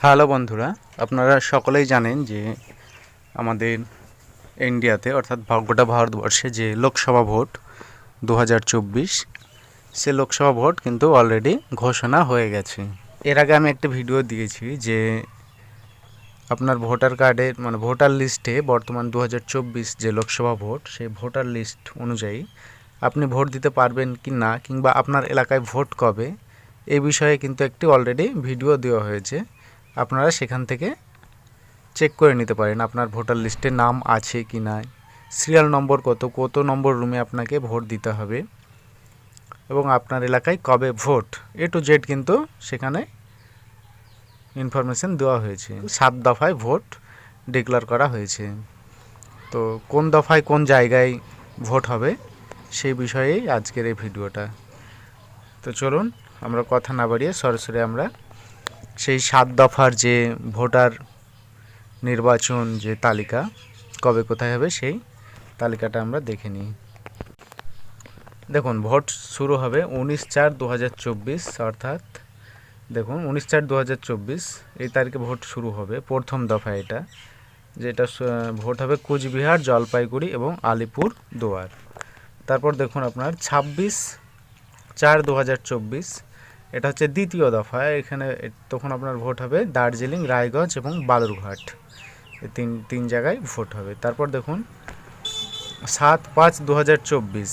Hello বন্ধুরা, আপনারা সকলেই জানেন যে আমাদের ইন্ডিয়াতে অর্থাৎ গোটা ভারতবর্ষে যে লোকসভা ভোট 2024 সে লোকসভা ভোট কিন্তু অলরেডি ঘোষণা হয়ে গেছে। এর আগে আমি একটা ভিডিও দিয়েছি যে আপনার ভোটার কার্ডের ভোটার লিস্টে বর্তমান 2024 যে লোকসভা ভোট সেই ভোটার লিস্ট অনুযায়ী আপনি ভোট দিতে পারবেন কি না, কিংবা আপনার এলাকায় ভোট কবে, এই বিষয়ে কিন্তু একটি অলরেডি ভিডিও দেওয়া হয়েছে। আপনারা সেখান থেকে চেক করে নিতে পারেন আপনার ভোটার লিস্টে নাম আছে কি না, সিরিয়াল নম্বর কত নম্বর রুমে আপনাকে ভোট দিতে হবে এবং আপনার এলাকায় কবে ভোট, এ টু জেড কিন্তু সেখানে ইনফরমেশন দেওয়া হয়েছে। 7 দফায় ভোট ডিক্লেয়ার করা হয়েছে। তো কোন দফায় কোন জায়গায় ভোট হবে সেই বিষয়েই আজকের এই ভিডিওটা। তো চলুন আমরা কথা না বাড়িয়ে সরাসরি আমরা সেই 7 দফার যে ভোটার নির্বাচন যে তালিকা কবে কোথায় হবে সেই তালিকাটা আমরা দেখে নিই। দেখুন, ভোট শুরু হবে 19/4/2024, অর্থাৎ দেখুন 19/4/2024 এই তারিখে ভোট শুরু হবে। প্রথম দফা এটা, যেটা ভোট হবে কুচবিহার, জলপাইগুড়ি এবং আলিপুর দুয়ার। তারপর দেখুন আপনার 26/4/2024 এটা হচ্ছে দ্বিতীয় দফা। এখানে তখন আপনার ভোট হবে দার্জিলিং, রায়গঞ্জ এবং বালুরঘাট, এই তিন জায়গায় ভোট হবে। তারপর দেখুন 7/5/2024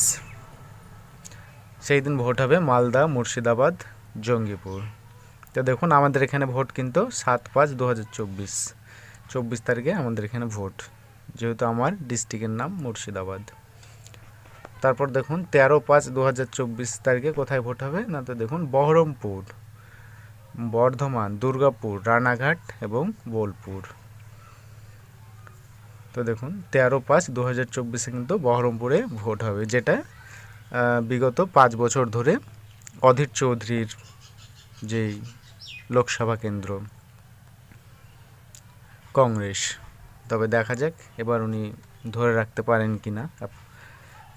সেই দিন ভোট হবে মালদা, মুর্শিদাবাদ, জঙ্গিপুর। তো দেখুন আমাদের এখানে ভোট কিন্তু 7/5/2024 তারিখে আমাদের এখানে ভোট, যেহেতু আমার ডিস্ট্রিক্টের নাম মুর্শিদাবাদ। তারপর দেখুন 13/5/2024 তারিখে কোথায় ভোট হবে না, তো দেখুন বহরমপুর, বর্ধমান, দুর্গাপুর, রানাঘাট এবং বোলপুর। তো দেখুন 13/5/2024 কিন্তু বহরমপুরে ভোট হবে, যেটা বিগত 5 বছর ধরে অধীর চৌধুরীর যেই লোকসভা কেন্দ্র কংগ্রেস। তবে দেখা যাক এবার উনি ধরে রাখতে পারেন কি না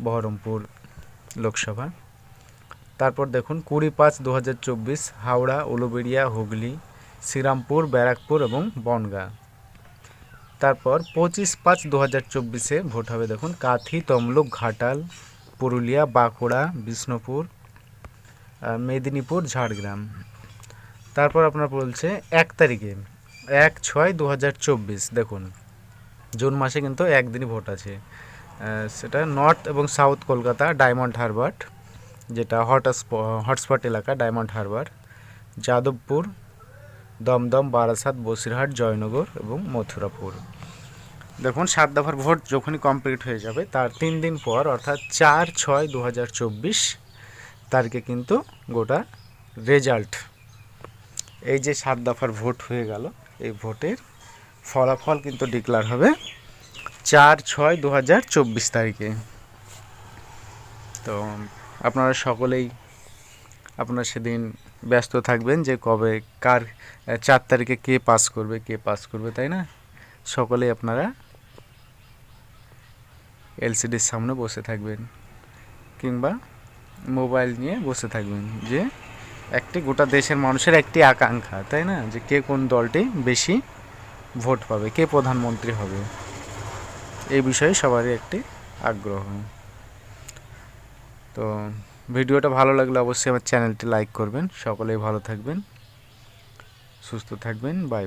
বহরমপুর লোকসভা। তারপর দেখুন 20/5/2024 হাওড়া, উলুবেড়িয়া, হুগলি, শ্রীরামপুর, ব্যারাকপুর এবং বনগাঁ। তারপর 25/5/2024 ভোট হবে দেখুন কাঁথি, তমলুক, ঘাটাল, পুরুলিয়া, বাঁকুড়া, বিষ্ণুপুর, মেদিনীপুর, ঝাড়গ্রাম। তারপর আপনার বলছে 1 তারিখে 1/6/2024 দেখুন জুন মাসে কিন্তু একদিনই ভোট আছে। সেটা নর্থ এবং সাউথ কলকাতা, ডায়মন্ড হারবার, যেটা হটস্পট এলাকা ডায়মন্ড হারবার, যাদবপুর, দমদম, বারাসাত, বসিরহাট, জয়নগর এবং মথুরাপুর। দেখুন 7 দফার ভোট যখনই কমপ্লিট হয়ে যাবে তার 3 দিন পর অর্থাৎ 4/6/2024 তারিখে কিন্তু গোটা রেজাল্ট, এই যে 7 দফার ভোট হয়ে গেল, এই ভোটের ফলাফল কিন্তু ডিক্লেয়ার হবে 4/6/2024 তারিখে। তো আপনারা সকলেই আপনারা সেদিন ব্যস্ত থাকবেন যে কবে কার 4 তারিখে কে পাস করবে, তাই না? সকলেই আপনারা এলসিডির সামনে বসে থাকবেন কিংবা মোবাইল নিয়ে বসে থাকবেন, যে একটি গোটা দেশের মানুষের একটি আকাঙ্ক্ষা, তাই না, যে কে কোন দলটি বেশি ভোট পাবে, কে প্রধানমন্ত্রী হবে, এই বিষয়ে সবারই একটি আগ্রহ। তো ভিডিওটা ভালো লাগলে অবশ্যই আমার চ্যানেলটি লাইক করবেন। সকলেই ভালো থাকবেন, সুস্থ থাকবেন, বাই।